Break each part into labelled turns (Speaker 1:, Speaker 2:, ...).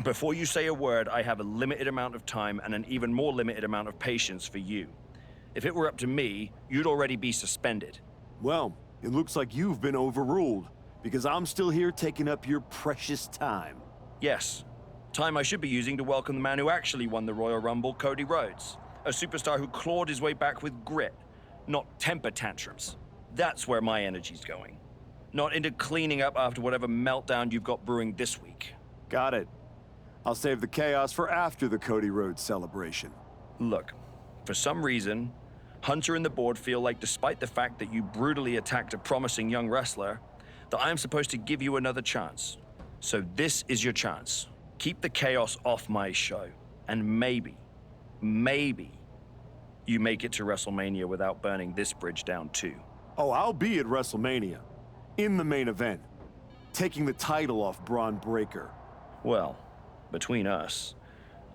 Speaker 1: Before you say a word, I have a limited amount of time and an even more limited amount of patience for you. If it were up to me, you'd already be suspended.
Speaker 2: Well, it looks like you've been overruled, because I'm still here taking up your precious time.
Speaker 1: Yes. Time I should be using to welcome the man who actually won the Royal Rumble, Cody Rhodes. A superstar who clawed his way back with grit, not temper tantrums. That's where my energy's going. Not into cleaning up after whatever meltdown you've got brewing this week.
Speaker 2: Got it. I'll save the chaos for after the Cody Rhodes celebration.
Speaker 1: Look, for some reason, Hunter and the board feel like despite the fact that you brutally attacked a promising young wrestler, that I am supposed to give you another chance. So this is your chance. Keep the chaos off my show. And maybe you make it to WrestleMania without burning this bridge down too.
Speaker 2: Oh, I'll be at WrestleMania. In the main event. Taking the title off Braun Breaker.
Speaker 1: Well, between us,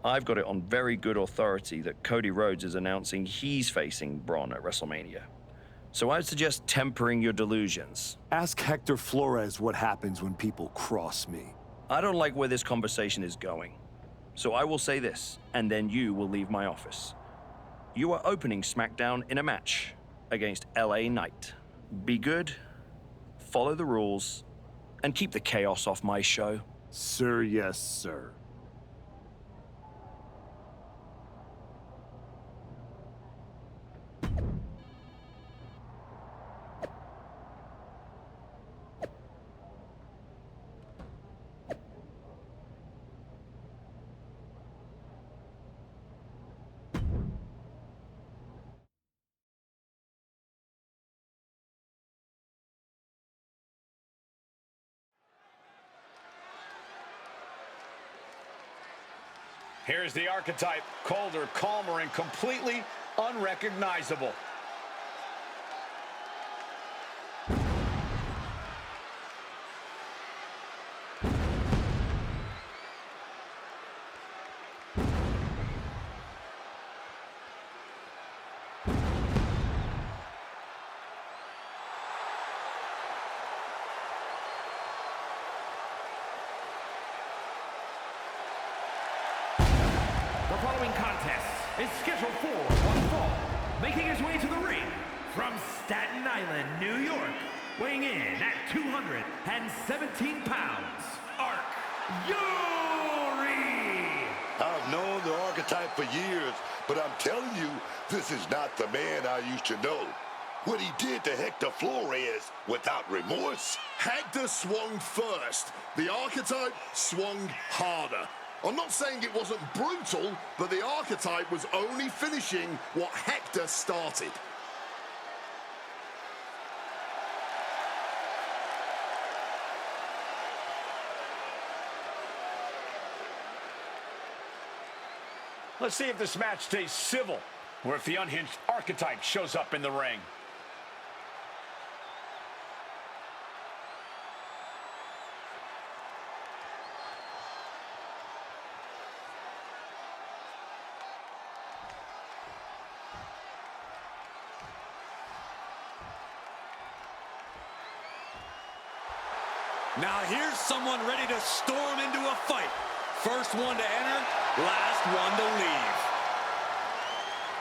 Speaker 1: I've got it on very good authority that Cody Rhodes is announcing he's facing Braun at WrestleMania. So I'd suggest tempering your delusions.
Speaker 2: Ask Hector Flores what happens when people cross me.
Speaker 1: I don't like where this conversation is going. So I will say this, and then you will leave my office. You are opening SmackDown in a match against LA Knight. Be good, follow the rules, and keep the chaos off my show.
Speaker 2: Sir, yes, sir.
Speaker 3: Here's the archetype, colder, calmer, and completely unrecognizable.
Speaker 4: The following contest is scheduled for one fall. Making his way to the ring from Staten Island, New York, weighing in at 217 pounds, Yuri!
Speaker 5: I've known the archetype for years, but I'm telling you, this is not the man I used to know. What he did to Hector Flores without remorse.
Speaker 6: Hector swung first. The archetype swung harder. I'm not saying it wasn't brutal, but the archetype was only finishing what Hector started.
Speaker 3: Let's see if this match stays civil, or if the unhinged archetype shows up in the ring.
Speaker 7: Now here's someone ready to storm into a fight. First one to enter, last one to leave.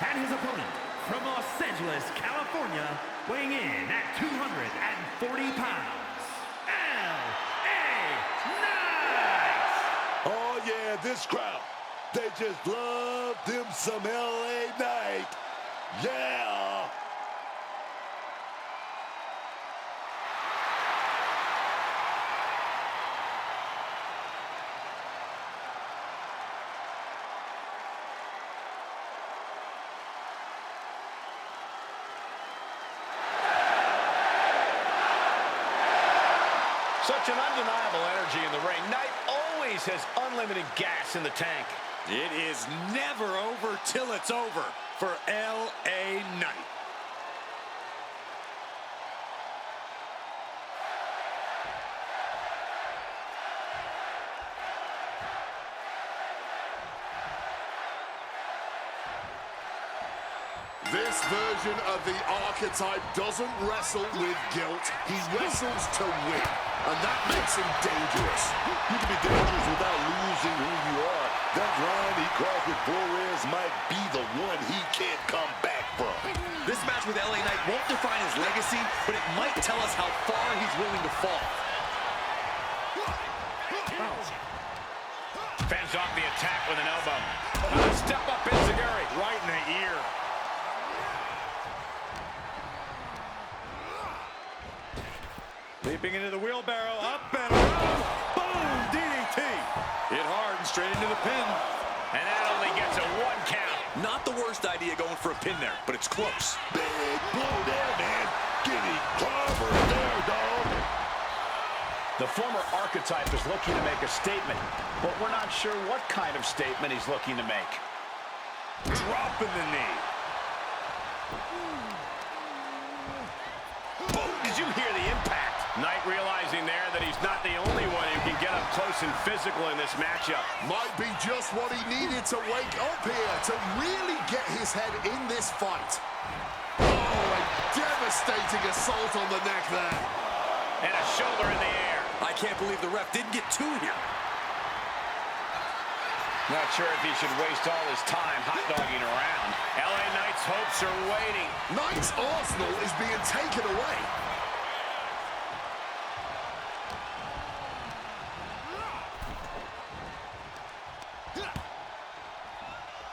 Speaker 4: And his opponent from Los Angeles, California, weighing in at 240 pounds, LA Knight!
Speaker 5: Oh yeah, this crowd, they just love them some LA Knight. Yeah!
Speaker 3: Such an undeniable energy in the ring. Knight always has unlimited gas in the tank.
Speaker 7: It is never over till it's over for LA Knight.
Speaker 6: This version of the archetype doesn't wrestle with guilt. He wrestles to win, and that makes him dangerous.
Speaker 5: You can be dangerous without losing who Crawford Flores might be the one he can't come back from.
Speaker 7: This match with LA Knight won't define his legacy, but it might tell us how far he's willing to fall.
Speaker 3: Fends off the attack with an elbow. Step up Enziguri, right in the ear.
Speaker 7: Leaping into the wheelbarrow, up and around. Boom, DDT. Hit hard and straight into the pin.
Speaker 3: And that only gets a 1 count.
Speaker 7: Not the worst idea going for a pin there, but it's close.
Speaker 5: Big blow there, man. Getting clobbered there, dog.
Speaker 3: The former archetype is looking to make a statement, but we're not sure what kind of statement he's looking to make.
Speaker 7: Dropping the knee.
Speaker 3: Boom, did you hear the impact? Knight realizing there that he's not the only one who can get up close and physical in this matchup.
Speaker 6: Might be just what he needed to wake up here, to really get his head in this fight. Oh, a devastating assault on the neck there.
Speaker 3: And a shoulder in the air.
Speaker 7: I can't believe the ref didn't get 2 here.
Speaker 3: Not sure if he should waste all his time hot-dogging around. LA Knight's hopes are waiting.
Speaker 6: Knight's arsenal is being taken away.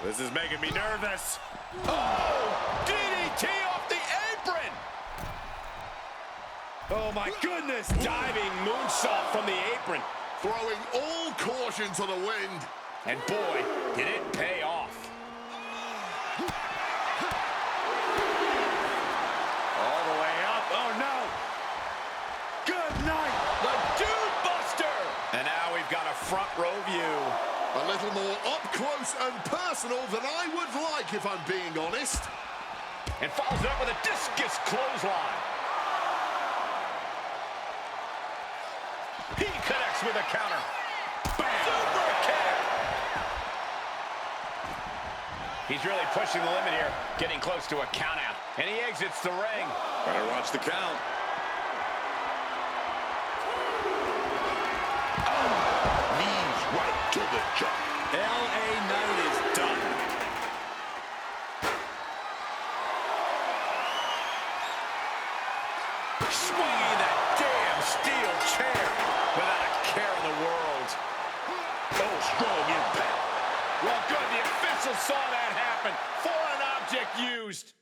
Speaker 3: This is making me nervous. Oh! DDT off the apron! Oh, my goodness! Diving moonsault from the apron.
Speaker 6: Throwing all caution to the wind.
Speaker 3: And boy, did it pay off. All the way up. Oh, no! Good night! The Dude Buster! And now we've got a front row view.
Speaker 6: A little more up close and personal than I would like, if I'm being honest.
Speaker 3: And follows it up with a discus clothesline. He connects with a counter. Bam! Super kick! He's really pushing the limit here, getting close to a count out. And he exits the ring.
Speaker 7: Better watch the count.
Speaker 5: Knees right to the jaw.
Speaker 7: LA Knight is done.
Speaker 3: Swinging that damn steel chair without a care in the world.
Speaker 5: Oh, strong impact.
Speaker 3: Well, good. The official saw that happen. Foreign object used.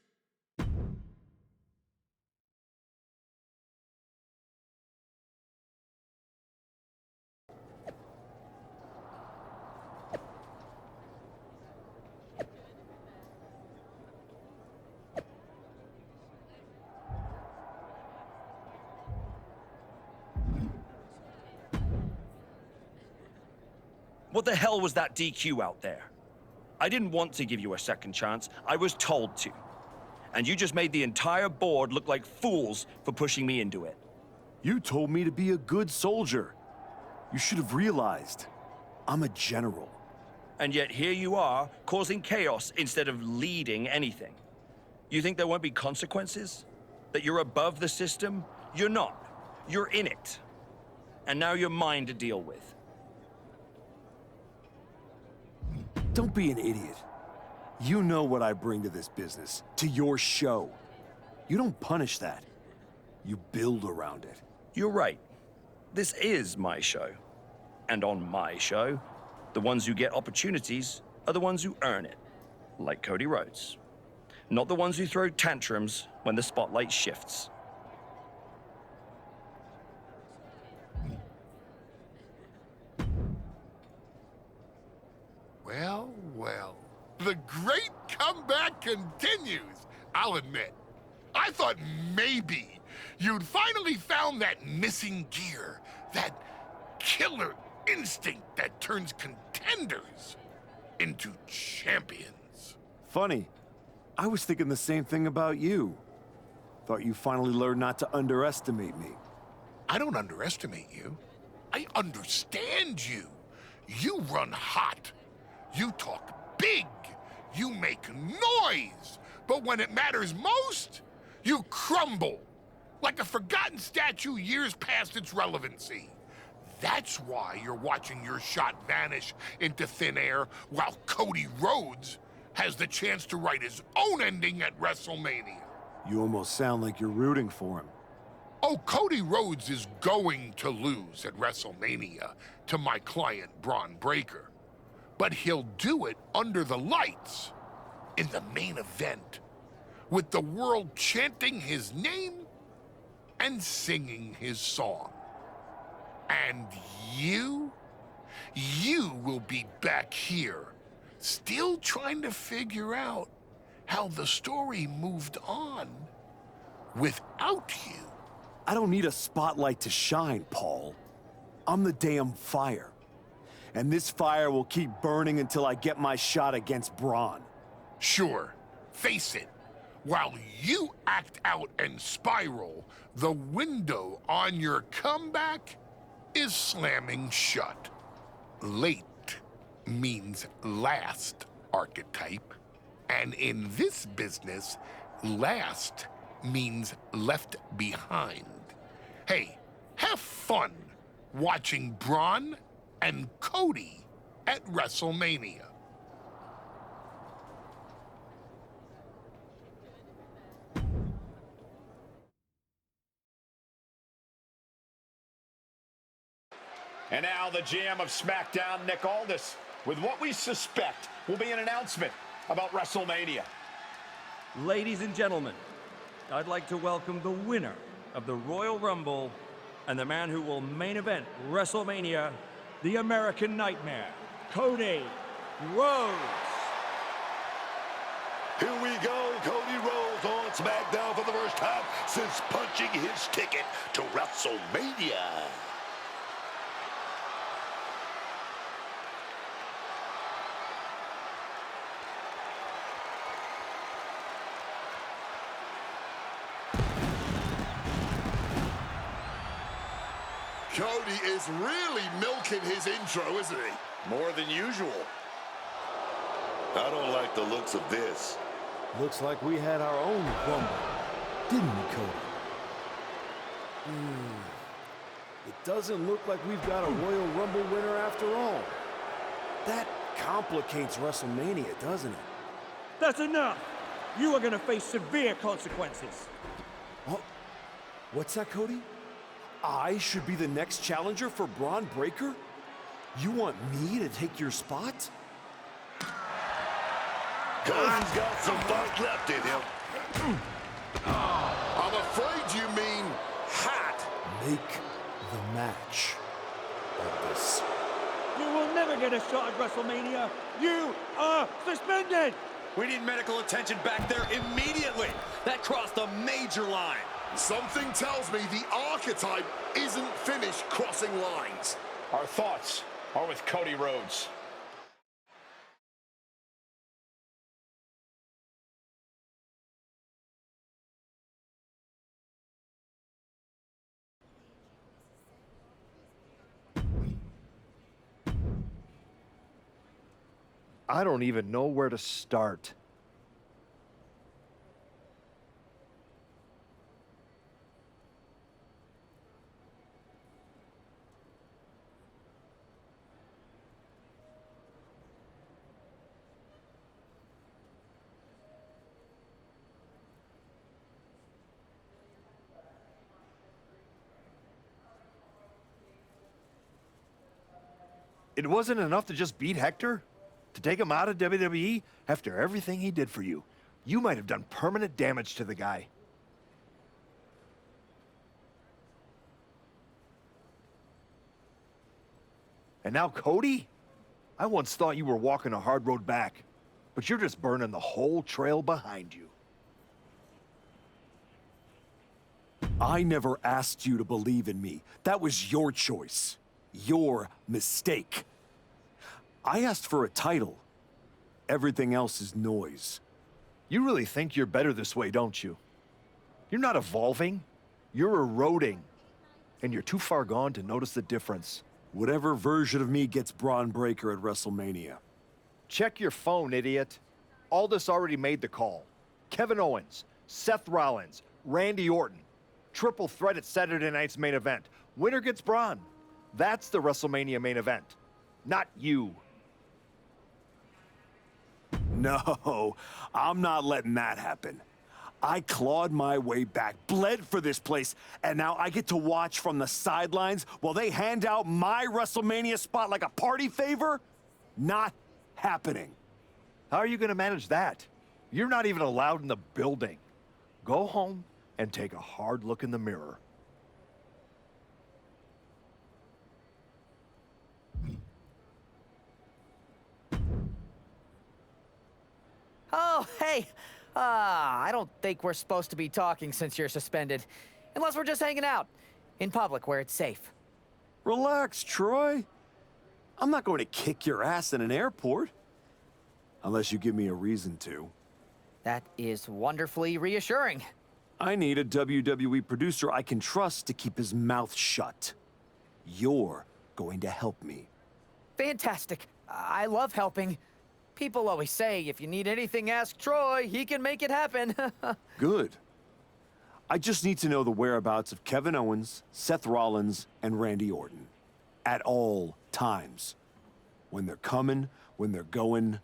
Speaker 1: What the hell was that DQ out there? I didn't want to give you a second chance. I was told to. And you just made the entire board look like fools for pushing me into it.
Speaker 2: You told me to be a good soldier. You should have realized. I'm a general.
Speaker 1: And yet here you are, causing chaos instead of leading anything. You think there won't be consequences? That you're above the system? You're not. You're in it. And now you're mine to deal with.
Speaker 2: Don't be an idiot. You know what I bring to this business, to your show. You don't punish that. You build around it.
Speaker 1: You're right. This is my show. And on my show, the ones who get opportunities are the ones who earn it. Like Cody Rhodes. Not the ones who throw tantrums when the spotlight shifts.
Speaker 6: Well, well. The great comeback continues, I'll admit. I thought maybe you'd finally found that missing gear, that killer instinct that turns contenders into champions.
Speaker 2: Funny. I was thinking the same thing about you. Thought you finally learned not to underestimate me.
Speaker 6: I don't underestimate you. I understand you. You run hot. You talk big. You make noise. But when it matters most, you crumble. Like a forgotten statue years past its relevancy. That's why you're watching your shot vanish into thin air while Cody Rhodes has the chance to write his own ending at WrestleMania.
Speaker 2: You almost sound like you're rooting for him.
Speaker 6: Oh, Cody Rhodes is going to lose at WrestleMania to my client, Braun Breaker. But he'll do it under the lights, in the main event, with the world chanting his name and singing his song. And you will be back here, still trying to figure out how the story moved on without you.
Speaker 2: I don't need a spotlight to shine, Paul. I'm the damn fire. And this fire will keep burning until I get my shot against Braun.
Speaker 6: Sure, face it. While you act out and spiral, the window on your comeback is slamming shut. Late means last, archetype. And in this business, last means left behind. Hey, have fun watching Braun and Cody at WrestleMania.
Speaker 3: And now the GM of SmackDown, Nick Aldis, with what we suspect will be an announcement about WrestleMania.
Speaker 8: Ladies and gentlemen, I'd like to welcome the winner of the Royal Rumble and the man who will main event WrestleMania, the American Nightmare, Cody Rhodes.
Speaker 5: Here we go, Cody Rhodes on SmackDown for the first time since punching his ticket to WrestleMania.
Speaker 9: Cody is really milking his intro, isn't he?
Speaker 3: More than usual.
Speaker 5: I don't like the looks of this.
Speaker 2: Looks like we had our own Rumble, didn't we, Cody? It doesn't look like we've got a Royal Rumble winner after all. That complicates WrestleMania, doesn't it?
Speaker 8: That's enough! You are gonna face severe consequences.
Speaker 2: Oh, what's that, Cody? I should be the next challenger for Braun Breaker? You want me to take your spot?
Speaker 5: Cody's got some fight left in him.
Speaker 9: I'm afraid you mean hot.
Speaker 2: Make the match, Aldis.
Speaker 8: You will never get a shot at WrestleMania. You are suspended!
Speaker 7: We need medical attention back there immediately. That crossed a major line.
Speaker 9: Something tells me the archetype isn't finished crossing lines.
Speaker 3: Our thoughts are with Cody Rhodes.
Speaker 10: I don't even know where to start. It wasn't enough to just beat Hector? To take him out of WWE after everything he did for you? You might have done permanent damage to the guy. And now Cody? I once thought you were walking a hard road back, but you're just burning the whole trail behind you.
Speaker 2: I never asked you to believe in me. That was your choice. Your mistake. I asked for a title. Everything else is noise.
Speaker 10: You really think you're better this way, don't you? You're not evolving. You're eroding. And you're too far gone to notice the difference.
Speaker 2: Whatever version of me gets Braun Breaker at WrestleMania.
Speaker 10: Check your phone, idiot. Aldis already made the call. Kevin Owens, Seth Rollins, Randy Orton. Triple threat at Saturday night's main event. Winner gets Braun. That's the WrestleMania main event, not you.
Speaker 2: No, I'm not letting that happen. I clawed my way back, bled for this place, and now I get to watch from the sidelines while they hand out my WrestleMania spot like a party favor? Not happening.
Speaker 10: How are you going to manage that? You're not even allowed in the building. Go home and take a hard look in the mirror.
Speaker 11: Oh, hey. I don't think we're supposed to be talking since you're suspended. Unless we're just hanging out. In public, where it's safe.
Speaker 2: Relax, Troy. I'm not going to kick your ass in an airport. Unless you give me a reason to.
Speaker 11: That is wonderfully reassuring.
Speaker 2: I need a WWE producer I can trust to keep his mouth shut. You're going to help me.
Speaker 11: Fantastic. I love helping. People always say, if you need anything, ask Troy. He can make it happen.
Speaker 2: Good. I just need to know the whereabouts of Kevin Owens, Seth Rollins, and Randy Orton. At all times. When they're coming, when they're going,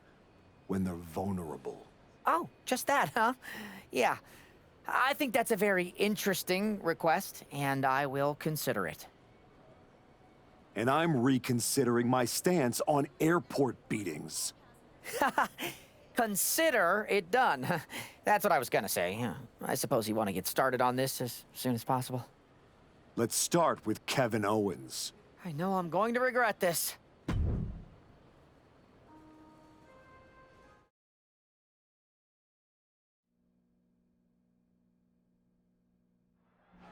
Speaker 2: when they're vulnerable.
Speaker 11: Oh, just that, huh? Yeah. I think that's a very interesting request, and I will consider it.
Speaker 2: And I'm reconsidering my stance on airport beatings.
Speaker 11: Consider it done. That's what I was gonna say. I suppose you want to get started on this as soon as possible.
Speaker 2: Let's start with Kevin Owens.
Speaker 11: I know I'm going to regret this.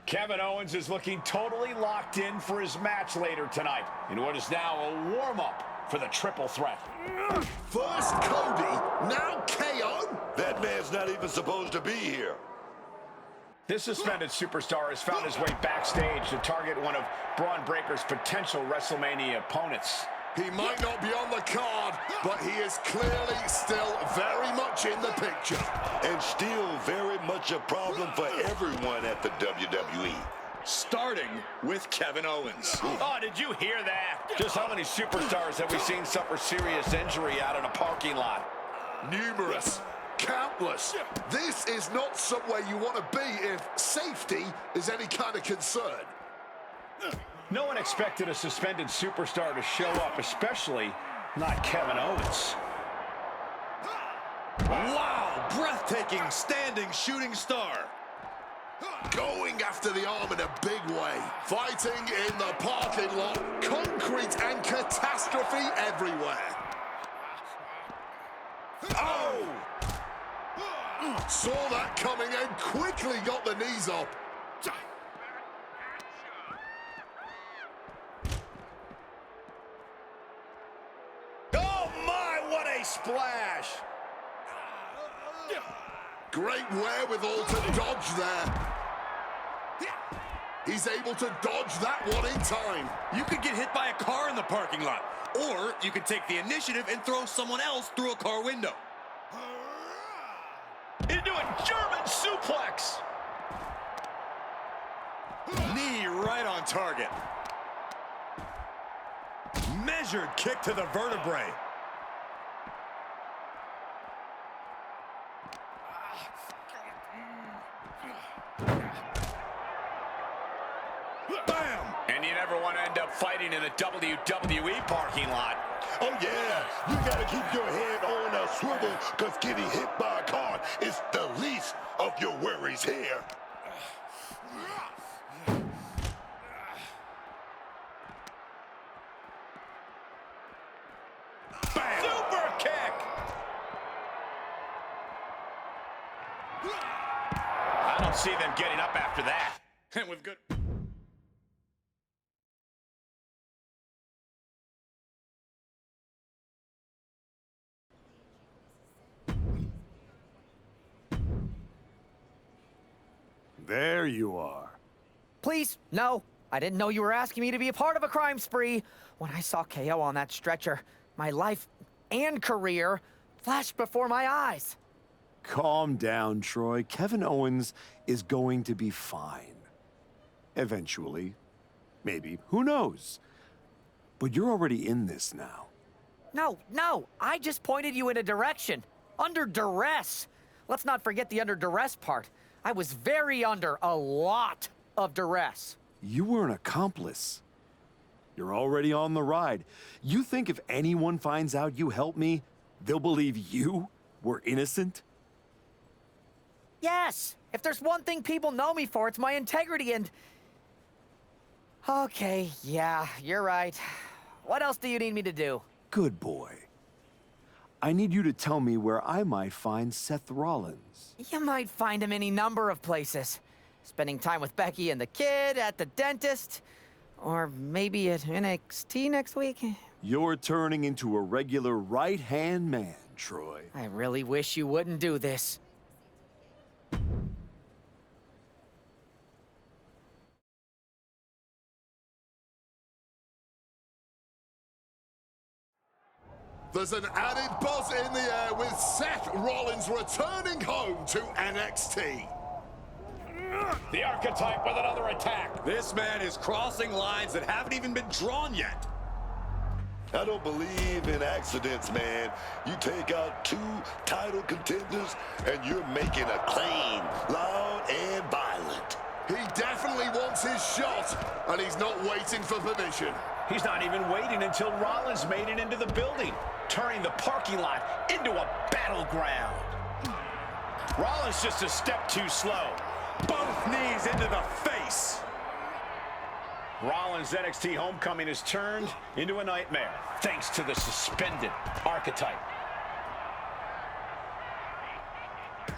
Speaker 3: Kevin Owens is looking totally locked in for his match later tonight in what is now a warm-up for the triple threat.
Speaker 9: First Cody, now KO?
Speaker 5: That man's not even supposed to be here.
Speaker 3: This suspended superstar has found his way backstage to target one of Braun Breaker's potential WrestleMania opponents.
Speaker 9: He might not be on the card, but he is clearly still very much in the picture.
Speaker 5: And still very much a problem for everyone at the WWE.
Speaker 3: Starting with Kevin Owens. Oh, did you hear that? Just how many superstars have we seen suffer serious injury out in a parking lot?
Speaker 9: Numerous. Countless. This is not somewhere you want to be if safety is any kind of concern.
Speaker 3: No one expected a suspended superstar to show up, especially not Kevin Owens.
Speaker 7: Wow, breathtaking standing shooting star.
Speaker 9: Going after the arm in a big way. Fighting in the parking lot. Concrete and catastrophe everywhere. Oh! Saw that coming and quickly got the knees up.
Speaker 3: Oh my, what a splash!
Speaker 9: Great wherewithal to dodge there. He's able to dodge that one in time.
Speaker 7: You could get hit by a car in the parking lot, or you could take the initiative and throw someone else through a car window.
Speaker 3: Into a German suplex.
Speaker 7: Knee right on target. Measured kick to the vertebrae. Bam!
Speaker 3: And you never want to end up fighting in a WWE parking lot.
Speaker 5: Oh yeah, you gotta keep your head on a swivel, cause getting hit by a car is the least of your worries here.
Speaker 3: Bam. Super kick! I don't see them getting up after that. And we've got...
Speaker 2: There you are.
Speaker 11: Please, no. I didn't know you were asking me to be a part of a crime spree. When I saw KO on that stretcher, my life and career flashed before my eyes.
Speaker 2: Calm down, Troy. Kevin Owens is going to be fine. Eventually. Maybe. Who knows? But you're already in this now.
Speaker 11: No, I just pointed you in a direction. Under duress. Let's not forget the under duress part. I was very under a lot of duress.
Speaker 2: You were an accomplice. You're already on the ride. You think if anyone finds out you helped me, they'll believe you were innocent?
Speaker 11: Yes! If there's one thing people know me for, it's my integrity and... Okay, yeah, you're right. What else do you need me to do?
Speaker 2: Good boy. I need you to tell me where I might find Seth Rollins.
Speaker 11: You might find him any number of places. Spending time with Becky and the kid, at the dentist, or maybe at NXT next week.
Speaker 2: You're turning into a regular right-hand man, Troy.
Speaker 11: I really wish you wouldn't do this.
Speaker 9: There's an added buzz in the air with Seth Rollins returning home to NXT.
Speaker 3: The Archetype with another attack.
Speaker 7: This man is crossing lines that haven't even been drawn yet.
Speaker 5: I don't believe in accidents, man. You take out 2 title contenders, and you're making a claim, loud and violent.
Speaker 9: He definitely wants his shot, and he's not waiting for permission.
Speaker 3: He's not even waiting until Rollins made it into the building, turning the parking lot into a battleground. Rollins just a step too slow.
Speaker 7: Both knees into the face.
Speaker 3: Rollins' NXT homecoming has turned into a nightmare, thanks to the suspended Archetype.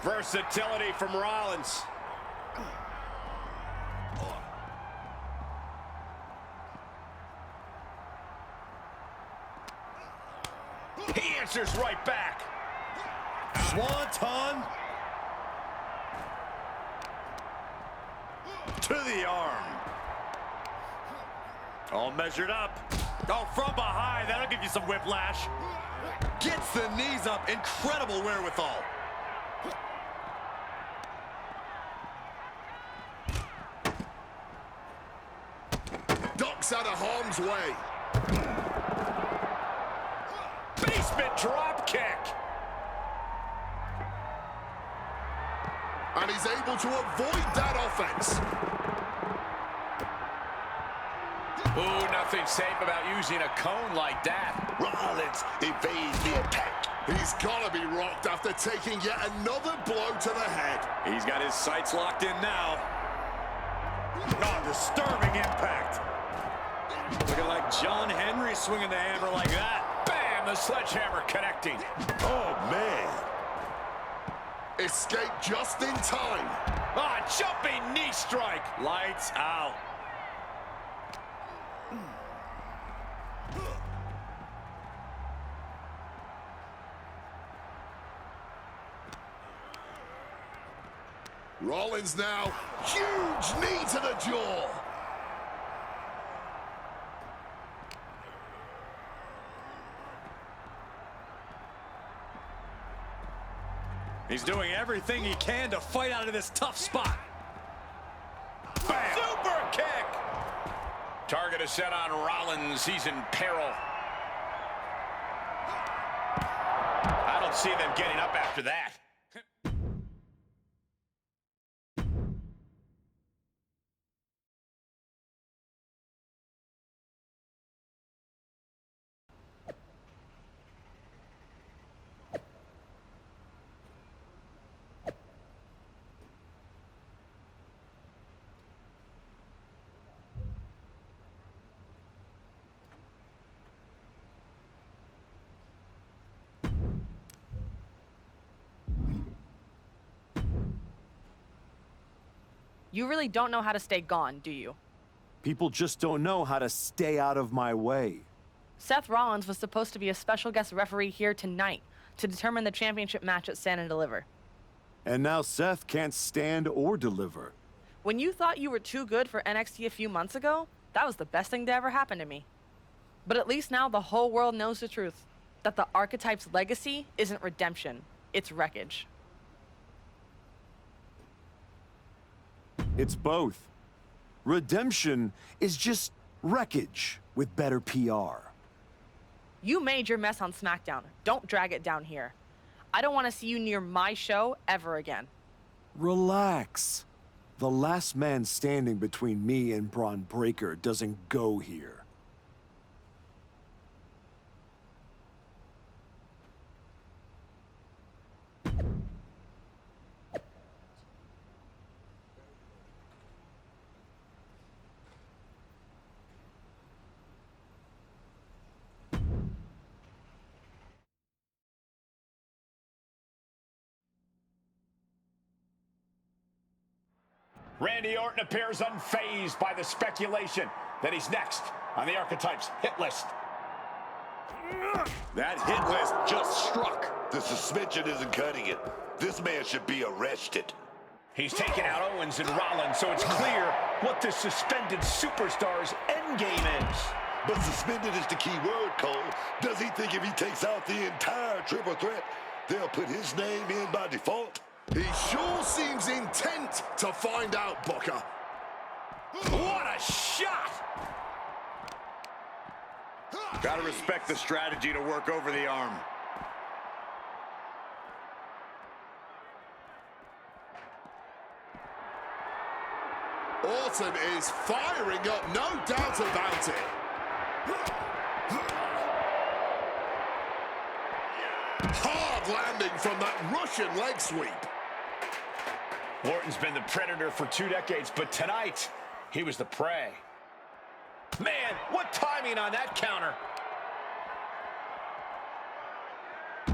Speaker 3: Versatility from Rollins. He answers right back.
Speaker 7: Swanton. To the arm. All measured up. Oh, from behind. That'll give you some whiplash. Gets the knees up. Incredible wherewithal.
Speaker 9: Ducks out of harm's way.
Speaker 3: Basement drop kick.
Speaker 9: And he's able to avoid that offense.
Speaker 3: Ooh, nothing safe about using a cone like that.
Speaker 5: Rollins evades the attack.
Speaker 9: He's gotta be rocked after taking yet another blow to the head.
Speaker 7: He's got his sights locked in now. Oh, disturbing impact. Looking like John Henry swinging the hammer like that.
Speaker 3: Bam, the sledgehammer connecting.
Speaker 5: Oh, man.
Speaker 9: Escape just in time.
Speaker 3: Ah, jumping knee strike.
Speaker 7: Lights out.
Speaker 9: Rollins now, huge knee to the jaw.
Speaker 7: He's doing everything he can to fight out of this tough spot.
Speaker 3: Bam. Super kick. Target is set on Rollins. He's in peril. I don't see them getting up after that.
Speaker 12: You really don't know how to stay gone, do you?
Speaker 2: People just don't know how to stay out of my way.
Speaker 12: Seth Rollins was supposed to be a special guest referee here tonight to determine the championship match at Stand and Deliver.
Speaker 2: And now Seth can't stand or deliver.
Speaker 12: When you thought you were too good for NXT a few months ago, that was the best thing to ever happen to me. But at least now the whole world knows the truth, that the Archetype's legacy isn't redemption, it's wreckage.
Speaker 2: It's both. Redemption is just Wreckage with better PR.
Speaker 12: You made your mess on SmackDown. Don't drag it down here. I don't want to see you near my show ever again.
Speaker 2: Relax. The last man standing between me and Braun Breaker doesn't go here.
Speaker 3: Randy Orton appears unfazed by the speculation that he's next on the Archetypes hit list.
Speaker 5: That hit list just struck. The suspension isn't cutting it. This man should be arrested.
Speaker 3: He's taken out Owens and Rollins, so it's clear what this suspended superstar's endgame is.
Speaker 5: But suspended is the key word, Cole. Does he think if he takes out the entire triple threat, they'll put his name in by default?
Speaker 9: He sure seems intent to find out, Booker.
Speaker 3: What a shot!
Speaker 7: Gotta respect the strategy to work over the arm.
Speaker 9: Orton is firing up, no doubt about it. Hard landing from that Russian leg sweep.
Speaker 3: Orton's been the predator for 2 decades, but tonight, he was the prey. Man, what timing on that counter.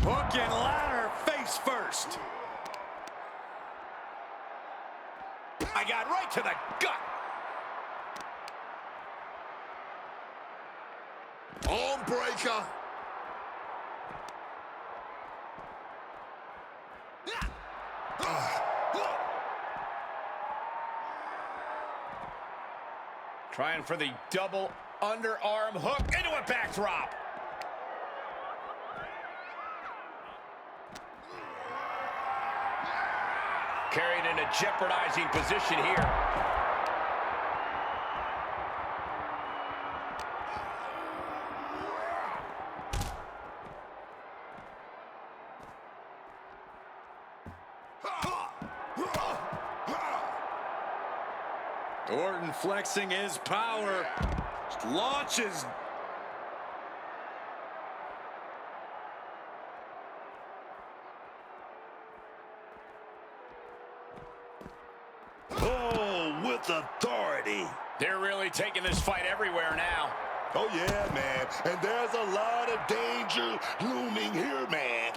Speaker 7: Hook and ladder face first.
Speaker 3: I got right to the gut.
Speaker 9: Arm breaker.
Speaker 3: Trying for the double underarm hook into a backdrop. Carried in a jeopardizing position here.
Speaker 7: Orton flexing his power. Launches.
Speaker 5: Oh, with authority.
Speaker 3: They're really taking this fight everywhere now.
Speaker 5: Oh, yeah, man. And there's a lot of danger looming here, man.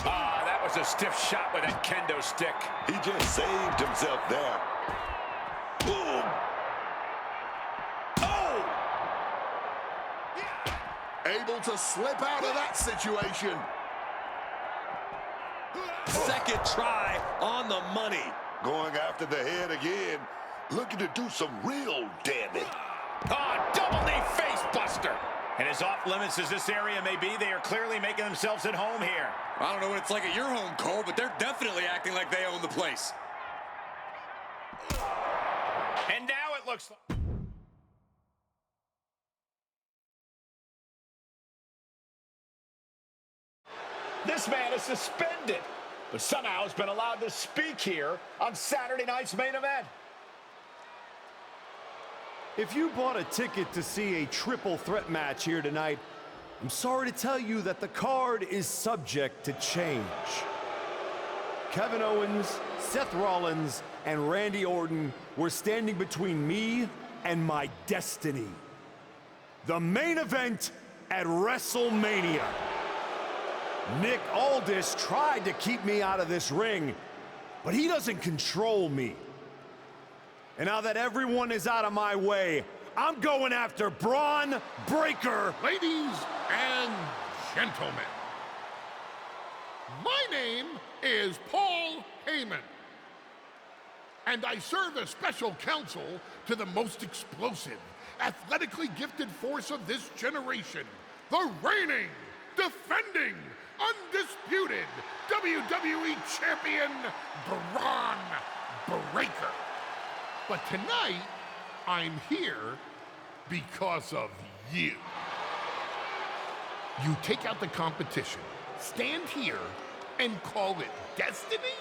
Speaker 3: Ah, that was a stiff shot with a kendo stick.
Speaker 5: He just saved himself there. Boom.
Speaker 3: Oh!
Speaker 9: Able to slip out of that situation.
Speaker 7: Second try on the money.
Speaker 5: Going after the head again. Looking to do some real damage.
Speaker 3: Ah, double knee face buster. And as off limits as this area may be, they are clearly making themselves at home here.
Speaker 7: I don't know what it's like at your home, Cole, but they're definitely acting like they own the place.
Speaker 3: And now it looks like... This man is suspended, but somehow has been allowed to speak here on Saturday night's main event.
Speaker 2: If you bought a ticket to see a triple threat match here tonight, I'm sorry to tell you that the card is subject to change. Kevin Owens, Seth Rollins, and Randy Orton were standing between me and my destiny. The main event at WrestleMania. Nick Aldis tried to keep me out of this ring, but he doesn't control me. And now that everyone is out of my way, I'm going after Braun Breaker.
Speaker 6: Ladies and gentlemen, my name is Paul Heyman, and I serve as special counsel to the most explosive, athletically gifted force of this generation, the reigning, defending, undisputed WWE Champion, Braun Breaker. But tonight, I'm here because of you. You take out the competition, stand here, and call it destiny?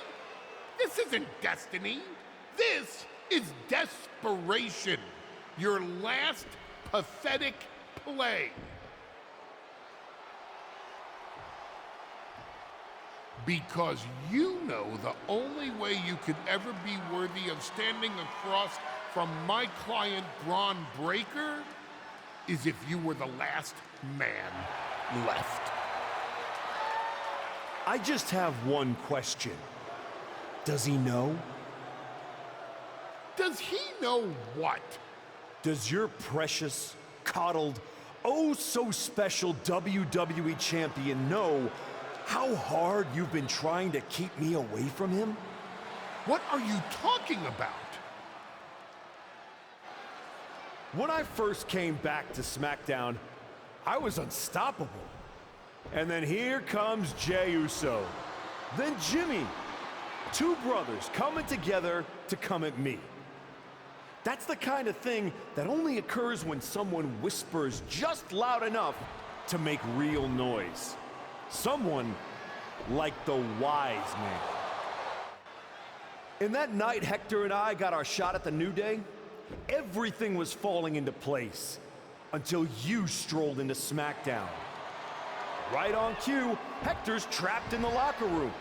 Speaker 6: This isn't destiny. This is desperation. Your last pathetic play. Because you know the only way you could ever be worthy of standing across from my client Braun Breaker is if you were the last man left.
Speaker 2: I just have one question. Does he know?
Speaker 6: Does he know what?
Speaker 2: Does your precious, coddled, oh so special WWE champion know how hard you've been trying to keep me away from him?
Speaker 6: What are you talking about?
Speaker 2: When I first came back to SmackDown, I was unstoppable. And then here comes Jey Uso. Then Jimmy. Two brothers coming together to come at me. That's the kind of thing that only occurs when someone whispers just loud enough to make real noise. Someone like the wise man. And that night Hector and I got our shot at the New Day, everything was falling into place until you strolled into SmackDown. Right on cue, Hector's trapped in the locker room.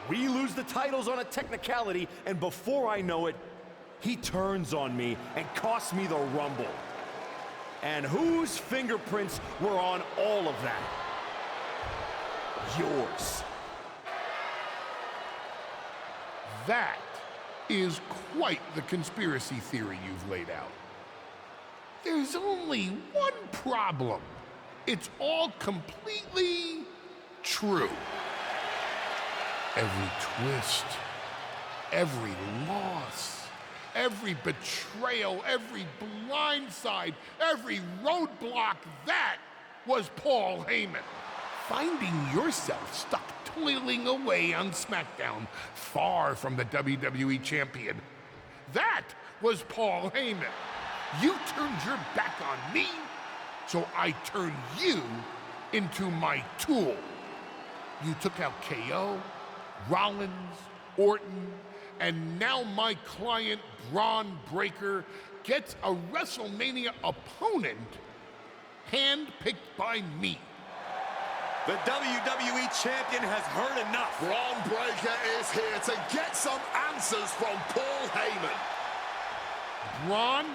Speaker 2: We lose the titles on a technicality, and before I know it, he turns on me and costs me the Rumble. And whose fingerprints were on all of that? Yours.
Speaker 6: That is quite the conspiracy theory you've laid out. There's only one problem. It's all completely true. Every twist, every loss, every betrayal, every blindside, every roadblock, that was Paul Heyman. Finding yourself stuck toiling away on SmackDown, far from the WWE champion, that was Paul Heyman. You turned your back on me, so I turned you into my tool. You took out KO, Rollins, Orton, and now my client Braun Breaker gets a WrestleMania opponent handpicked by me.
Speaker 7: The WWE champion has heard enough.
Speaker 9: Braun Breaker is here to get some answers from Paul Heyman.
Speaker 6: Braun,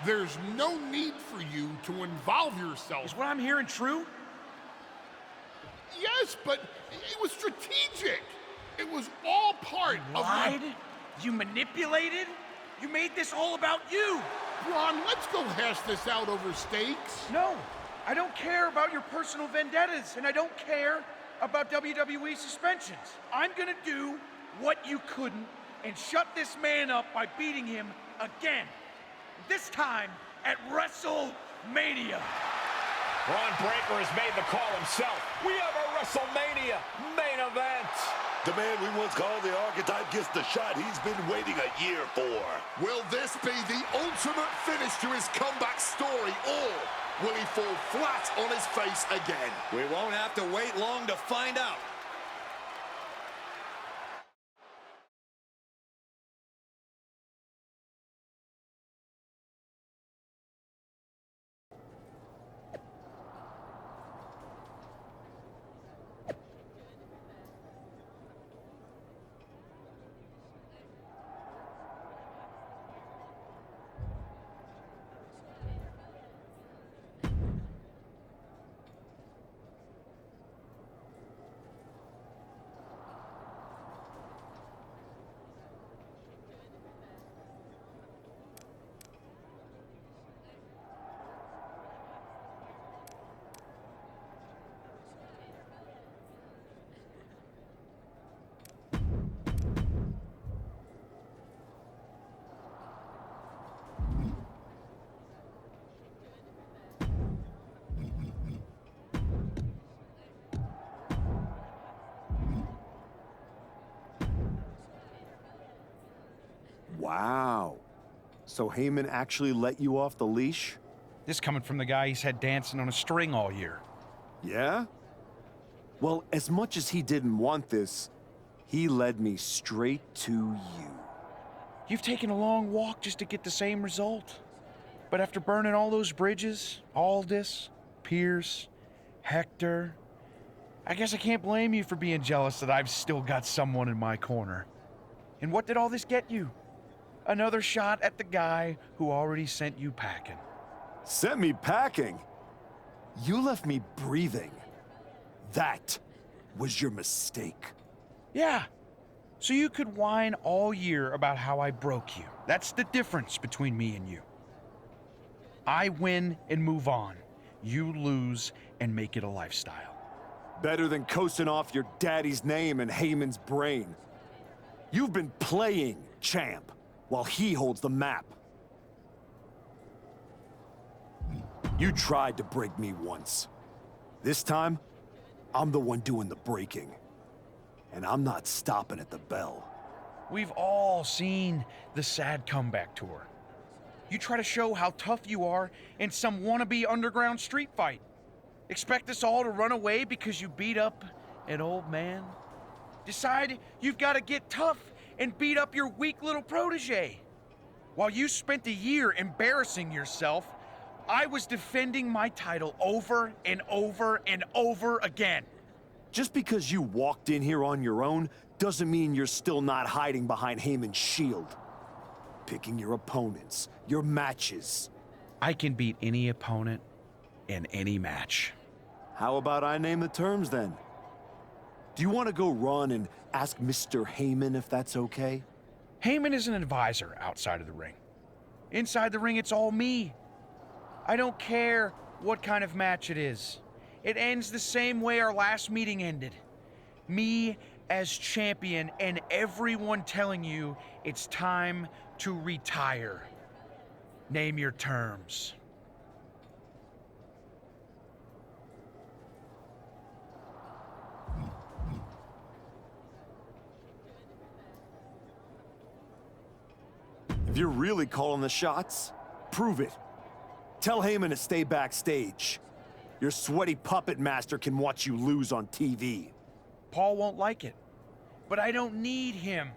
Speaker 6: there's no need for you to involve yourself.
Speaker 4: Is what I'm hearing true?
Speaker 6: Yes, but it was strategic. It was all part of
Speaker 4: Lied? You manipulated? You made this all about you.
Speaker 6: Braun, let's go hash this out over steaks.
Speaker 4: No, I don't care about your personal vendettas, and I don't care about WWE suspensions. I'm gonna do what you couldn't and shut this man up by beating him again. This time at WrestleMania.
Speaker 3: Braun Breaker has made the call himself. We have a WrestleMania main event.
Speaker 5: The man we once called the archetype gets the shot he's been waiting a year for.
Speaker 9: Will this be the ultimate finish to his comeback story, or will he fall flat on his face again?
Speaker 7: We won't have to wait long to find out.
Speaker 2: Wow. So Heyman actually let you off the leash?
Speaker 4: This coming from the guy he's had dancing on a string all year.
Speaker 2: Yeah? Well, as much as he didn't want this, he led me straight to you.
Speaker 4: You've taken a long walk just to get the same result. But after burning all those bridges, Aldis, Pierce, Hector, I guess I can't blame you for being jealous that I've still got someone in my corner. And what did all this get you? Another shot at the guy who already sent you packing.
Speaker 2: Sent me packing? You left me breathing. That was your mistake.
Speaker 4: Yeah. So you could whine all year about how I broke you. That's the difference between me and you. I win and move on. You lose and make it a lifestyle.
Speaker 2: Better than coasting off your daddy's name and Heyman's brain. You've been playing champ while he holds the map. You tried to break me once. This time, I'm the one doing the breaking. And I'm not stopping at the bell.
Speaker 4: We've all seen the sad comeback tour. You try to show how tough you are in some wannabe underground street fight. Expect us all to run away because you beat up an old man? Decide you've got to get tough and beat up your weak little protege. While you spent a year embarrassing yourself, I was defending my title over and over and over again.
Speaker 2: Just because you walked in here on your own doesn't mean you're still not hiding behind Heyman's shield. Picking your opponents, your matches.
Speaker 4: I can beat any opponent in any match.
Speaker 2: How about I name the terms then? Do you want to go run and ask Mr. Heyman if that's okay?
Speaker 4: Heyman is an advisor outside of the ring. Inside the ring, it's all me. I don't care what kind of match it is. It ends the same way our last meeting ended. Me as champion and everyone telling you it's time to retire. Name your terms.
Speaker 2: If you're really calling the shots, prove it. Tell Heyman to stay backstage. Your sweaty puppet master can watch you lose on TV.
Speaker 4: Paul won't like it, but I don't need him.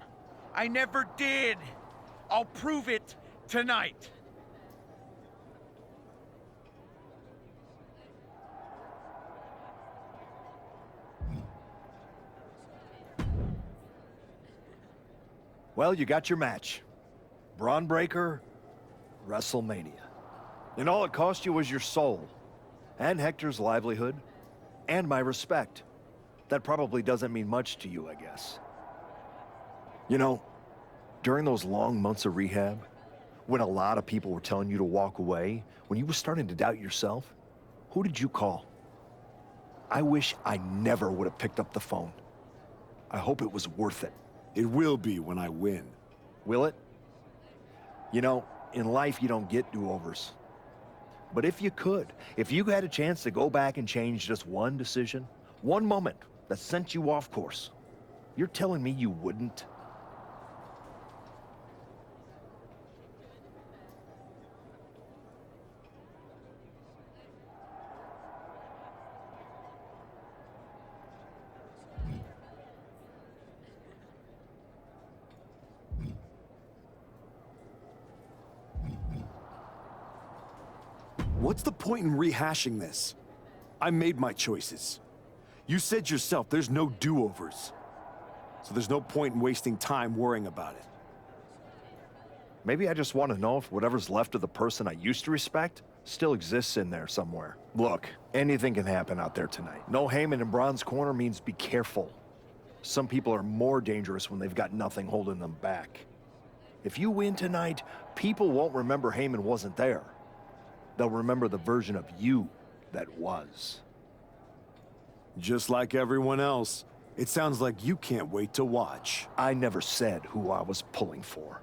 Speaker 4: I never did. I'll prove it tonight.
Speaker 10: Well, you got your match. Braun Breaker, WrestleMania. And all it cost you was your soul, and Hector's livelihood, and my respect. That probably doesn't mean much to you, I guess. You know, during those long months of rehab, when a lot of people were telling you to walk away, when you were starting to doubt yourself, who did you call? I wish I never would have picked up the phone. I hope it was worth it.
Speaker 2: It will be when I win.
Speaker 10: Will it? You know, in life you don't get do-overs. But if you could, if you had a chance to go back and change just one decision, one moment that sent you off course, you're telling me you wouldn't?
Speaker 2: What's the point in rehashing this? I made my choices. You said yourself there's no do-overs. So there's no point in wasting time worrying about it.
Speaker 10: Maybe I just want to know if whatever's left of the person I used to respect still exists in there somewhere. Look, anything can happen out there tonight. No Heyman in Braun's corner means be careful. Some people are more dangerous when they've got nothing holding them back. If you win tonight, people won't remember Heyman wasn't there. They'll remember the version of you that was.
Speaker 2: Just like everyone else, it sounds like you can't wait to watch.
Speaker 10: I never said who I was pulling for.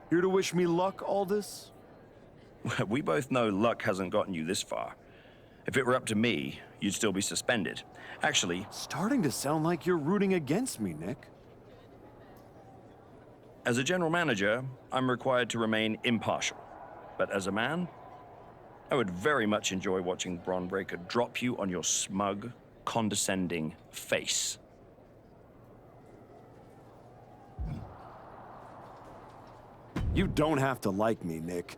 Speaker 2: Here to wish me luck, Aldis?
Speaker 1: We both know luck hasn't gotten you this far. If it were up to me, you'd still be suspended. Actually,
Speaker 2: Starting to sound like you're rooting against me, Nick.
Speaker 1: as a general manager, I'm required to remain impartial. But as a man, I would very much enjoy watching Bron Breakker drop you on your smug, condescending face.
Speaker 2: You don't have to like me, Nick.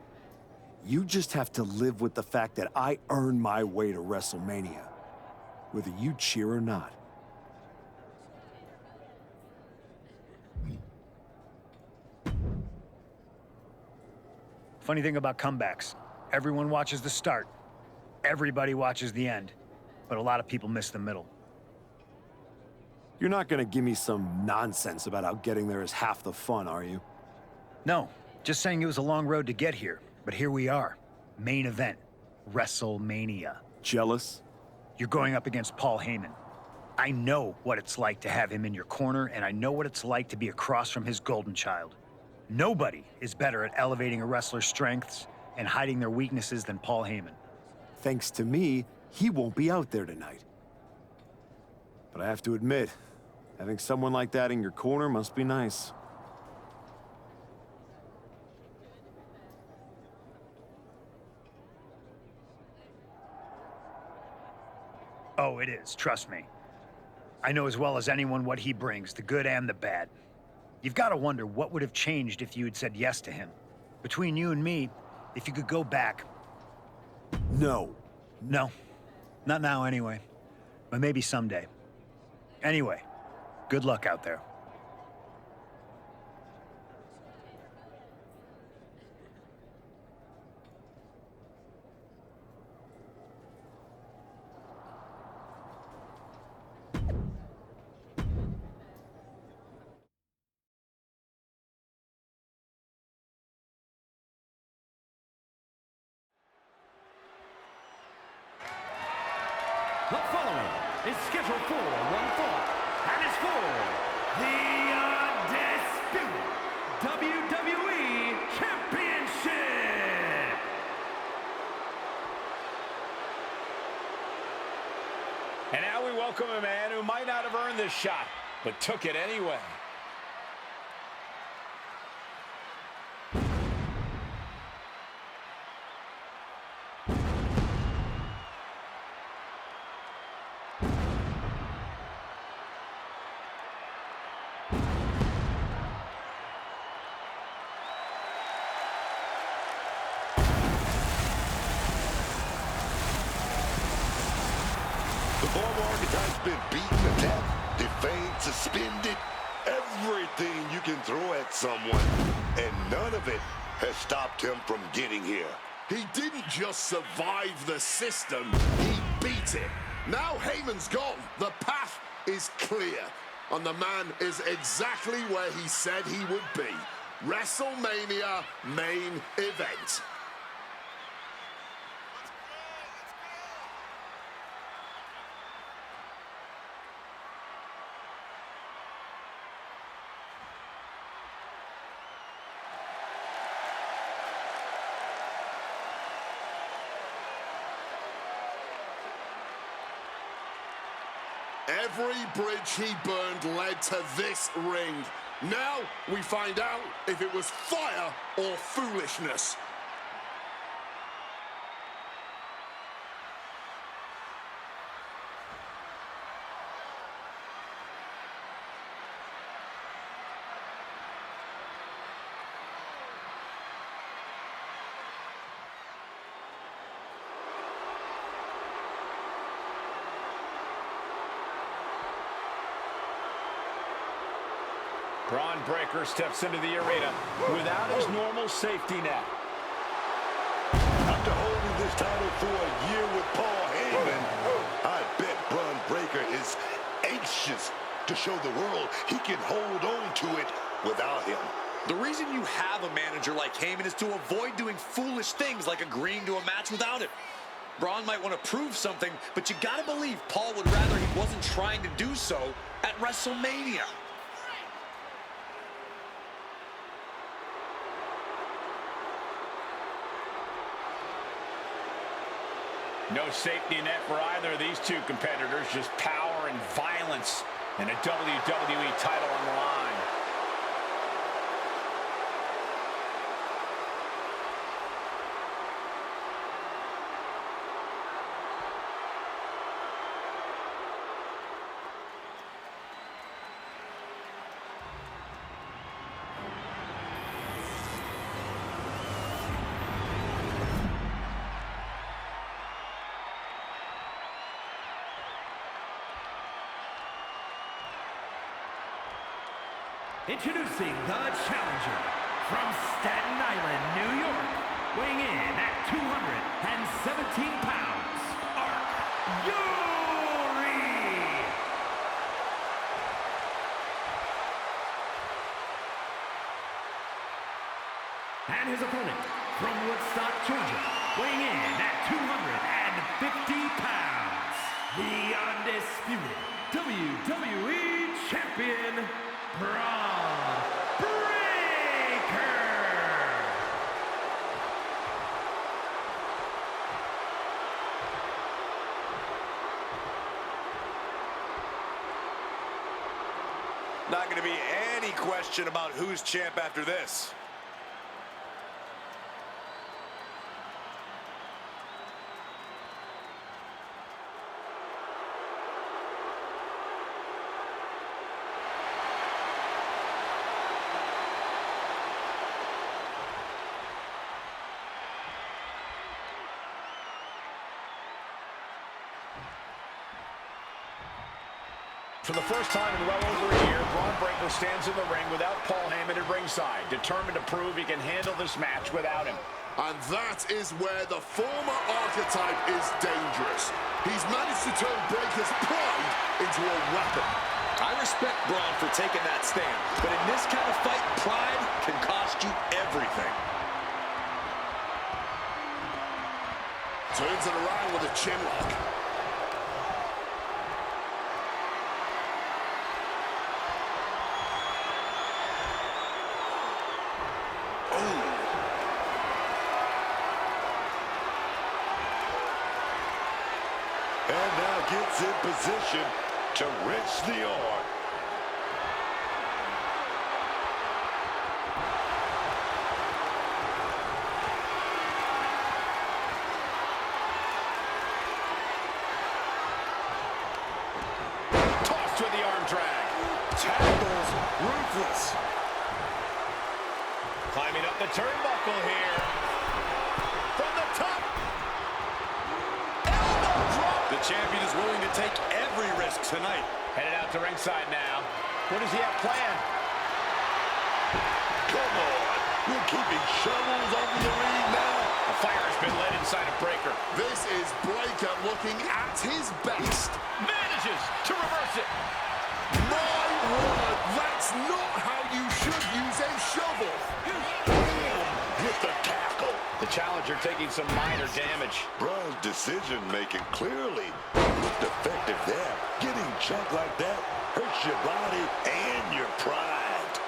Speaker 2: You just have to live with the fact that I earned my way to WrestleMania, whether you cheer or not.
Speaker 13: Funny thing about comebacks, everyone watches the start. Everybody watches the end. But a lot of people miss the middle.
Speaker 2: You're not gonna give me some nonsense about how getting there is half the fun, are you?
Speaker 13: No, just saying it was a long road to get here. But here we are. Main event. WrestleMania.
Speaker 2: Jealous?
Speaker 13: You're going up against Paul Heyman. I know what it's like to have him in your corner, and I know what it's like to be across from his golden child. Nobody is better at elevating a wrestler's strengths and hiding their weaknesses than Paul Heyman.
Speaker 2: Thanks to me, he won't be out there tonight. But I have to admit, having someone like that in your corner must be nice.
Speaker 13: Oh, it is, trust me. I know as well as anyone what he brings, the good and the bad. You've got to wonder what would have changed if you had said yes to him. Between you and me, if you could go back.
Speaker 2: No.
Speaker 13: No, not now anyway. But maybe someday. Anyway, good luck out there.
Speaker 14: The following is scheduled for one fall, and is for the undisputed WWE Championship.
Speaker 3: And now we welcome a man who might not have earned this shot, but took it anyway.
Speaker 5: The former archetype's been beaten to death, defamed, suspended, everything you can throw at someone, and none of it has stopped him from getting here.
Speaker 9: He didn't just survive the system, he beat it. Now Heyman's gone. The path is clear. And the man is exactly where he said he would be. WrestleMania main event. Every bridge he burned led to this ring. Now we find out if it was fire or foolishness.
Speaker 3: Bron Breakker steps into the arena without his normal safety net.
Speaker 5: After holding this title for a year with Paul Heyman, I bet Bron Breakker is anxious to show the world he can hold on to it without him.
Speaker 7: The reason you have a manager like Heyman is to avoid doing foolish things like agreeing to a match without him. Braun might want to prove something, but you gotta believe Paul would rather he wasn't trying to do so at WrestleMania.
Speaker 3: No safety net for either of these two competitors, just power and violence, and a WWE title on the line.
Speaker 14: Introducing the challenger from Staten Island, New York, weighing in at 217 pounds, Yuri! And his opponent from Woodstock, Georgia, weighing in at 250 pounds, the undisputed WWE Champion, Braun Breaker!
Speaker 7: Not going to be any question about who's champ after this.
Speaker 3: For the first time in well over a year, Braun Breaker stands in the ring without Paul Heyman at ringside, determined to prove he can handle this match without him.
Speaker 9: And that is where the former archetype is dangerous. He's managed to turn Breaker's pride into a weapon.
Speaker 7: I respect Braun for taking that stand, but in this kind of fight, pride can cost you everything.
Speaker 9: Turns it around with a chin lock.
Speaker 5: And now gets in position to wrench the arm.
Speaker 3: Tossed with the arm drag.
Speaker 7: Tackles ruthless.
Speaker 3: Climbing up the turnbuckle here. From the top.
Speaker 7: The champion is willing to take every risk tonight.
Speaker 3: Headed out to ringside now. What does he have planned?
Speaker 5: Come on. We're keeping shovels over the ring now.
Speaker 3: A fire has been lit inside of Breaker.
Speaker 9: This is Breaker looking at his best.
Speaker 3: Manages to reverse it.
Speaker 9: My word, that's not how you should use a shovel.
Speaker 5: Get the tackle.
Speaker 3: The challenger taking some minor damage.
Speaker 5: Braun's decision-making clearly looked effective there. Getting chunked like that hurts your body and your pride.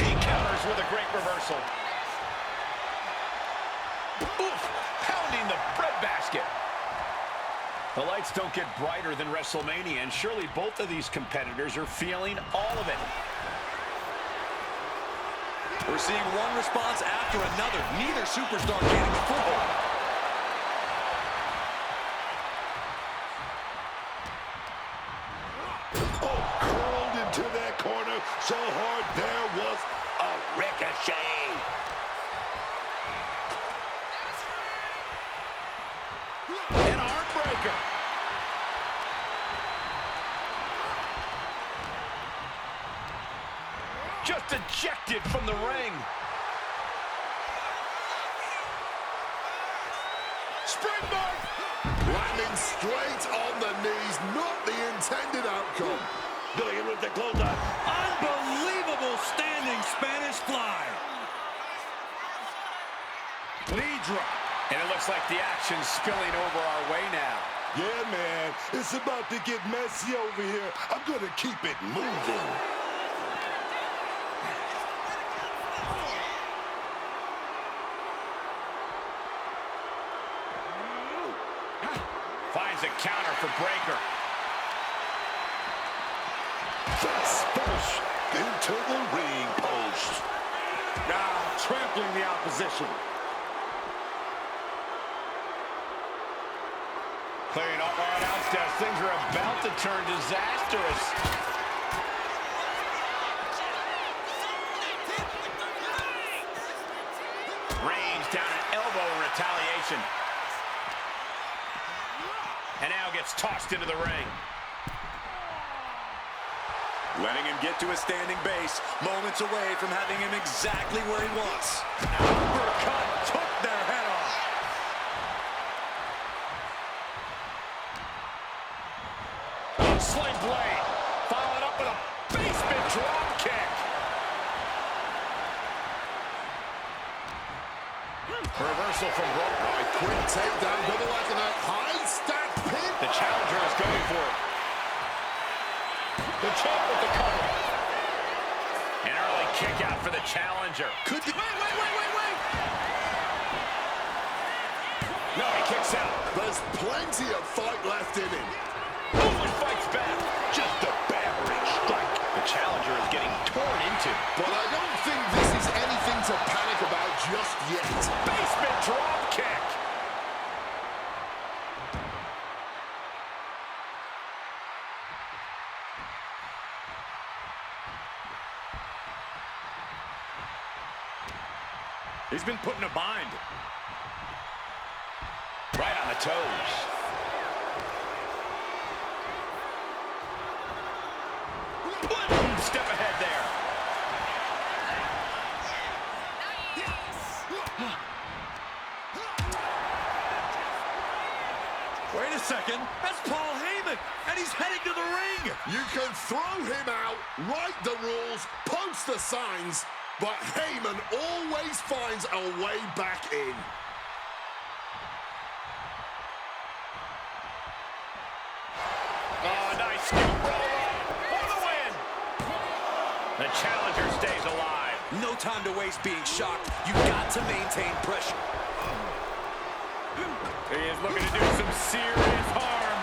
Speaker 3: He counters with a great reversal. Oof, pounding the breadbasket. The lights don't get brighter than WrestleMania, and surely both of these competitors are feeling all of it.
Speaker 7: We're seeing one response after another. Neither superstar getting the football.
Speaker 5: Oh, curled into that corner so hard there was a ricochet.
Speaker 3: An arm breaker. Just ejected from the ring. Springboard.
Speaker 9: Landing straight on the knees, not the intended outcome.
Speaker 5: Doing it with the clothesline.
Speaker 7: Unbelievable standing Spanish fly.
Speaker 3: Knee drop. And it looks like the action's spilling over our way now.
Speaker 5: Yeah, man. It's about to get messy over here. I'm going to keep it moving.
Speaker 3: there for Breakker.
Speaker 5: Face first into the ring post.
Speaker 3: Now trampling the opposition. Clearing up our announce desk. Things are about to turn disastrous. Reigns down an elbow in retaliation. And now gets tossed into the ring.
Speaker 7: Letting him get to a standing base, moments away from having him exactly where he wants. Uppercut took their head off.
Speaker 3: Sling blade, followed up with a basement drop kick. Reversal from Brock.
Speaker 9: A quick takedown, double leg in a high stack pin.
Speaker 3: The challenger is going for it. The champ with the cover. An early kick out for the challenger. Could be. Wait. No, he kicks out.
Speaker 9: There's plenty of fight left in him.
Speaker 3: Oh, and fights back. Just a battering strike. The challenger is getting torn into.
Speaker 9: But I don't think this is anything to panic about just yet.
Speaker 3: Basement drop kick. He's been put in a bind. Right on the toes. Step ahead there.
Speaker 7: Wait a second, that's Paul Heyman, and he's heading to the ring.
Speaker 9: You can throw him out, write the rules, post the signs, but Heyman always finds a way back in.
Speaker 3: Oh, nice scoop roll for the win. The challenger stays alive.
Speaker 7: No time to waste being shocked. You've got to maintain pressure.
Speaker 3: He is looking to do some serious harm.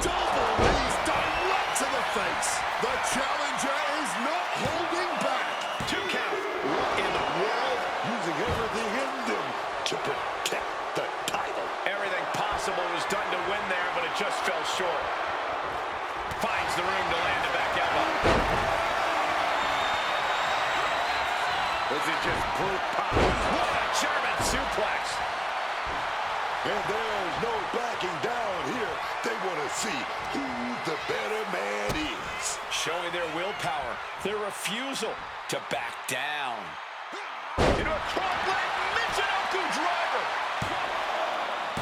Speaker 9: Double knees direct to the face. The challenger is not holding back.
Speaker 3: 2 count.
Speaker 5: What in the world? Using everything in them to protect the title.
Speaker 3: Everything possible was done to win there, but it just fell short. Finds the room to land a back elbow. Was it just brute power? What a German suplex.
Speaker 5: And there's no backing down here. They want to see who the better man is.
Speaker 3: Showing their willpower, their refusal to back down. Into a cross-leg Michinoku driver.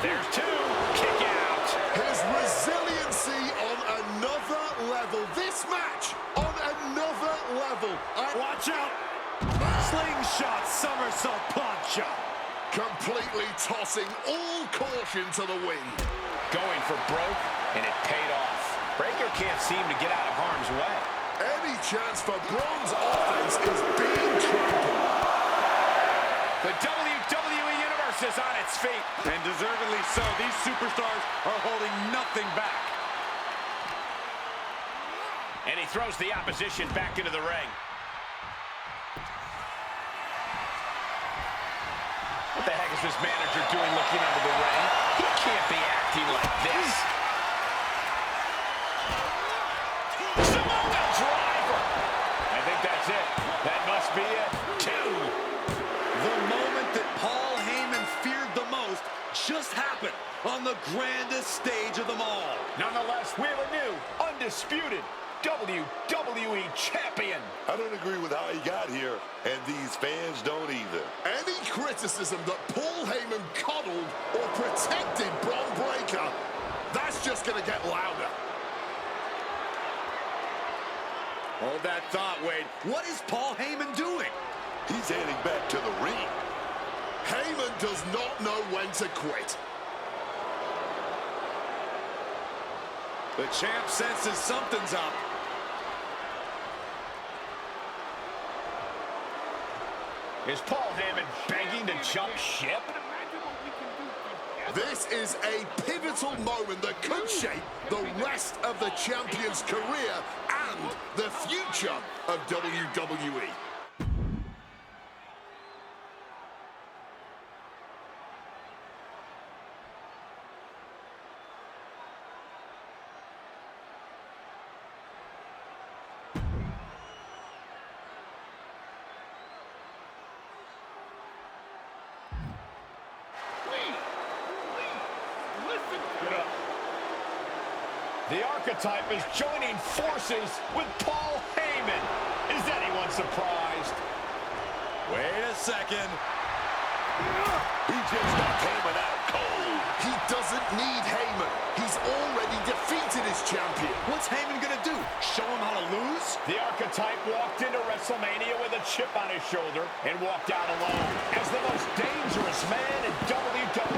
Speaker 3: There's 2. Kick out.
Speaker 9: His resiliency on another level. This match on another level.
Speaker 7: Watch out. Slingshot somersault punch.
Speaker 9: Completely tossing all caution to the wind.
Speaker 3: Going for broke, and it paid off. Breakker can't seem to get out of harm's way.
Speaker 9: Any chance for Braun's offense is being trampled.
Speaker 3: The WWE Universe is on its feet.
Speaker 7: And deservedly so. These superstars are holding nothing back.
Speaker 3: And he throws the opposition back into the ring. What the heck is this manager doing looking under the ring? He can't be acting like this. Samoa driver. I think that's it. That must be it. 2.
Speaker 7: The moment that Paul Heyman feared the most just happened on the grandest stage of them all.
Speaker 3: Nonetheless, we have a new, undisputed WWE champion.
Speaker 5: I don't agree with how he got here, and these fans don't either.
Speaker 9: Any criticism that Paul Heyman coddled or protected Braun Breakker, that's just going to get louder.
Speaker 7: Hold that thought, Wade. What is Paul Heyman doing?
Speaker 5: He's heading back to the ring.
Speaker 9: Heyman does not know when to quit.
Speaker 7: The champ senses something's up.
Speaker 3: Is Paul Heyman begging to jump ship?
Speaker 9: This is a pivotal moment that could shape the rest of the champion's career and the future of WWE.
Speaker 3: The Archetype is joining forces with Paul Heyman. Is anyone surprised?
Speaker 7: Wait a second.
Speaker 5: He just got Heyman out cold.
Speaker 9: He doesn't need Heyman. He's already defeated his champion.
Speaker 7: What's Heyman gonna do? Show him how to lose?
Speaker 3: The Archetype walked into WrestleMania with a chip on his shoulder and walked out alone as the most dangerous man in WWE.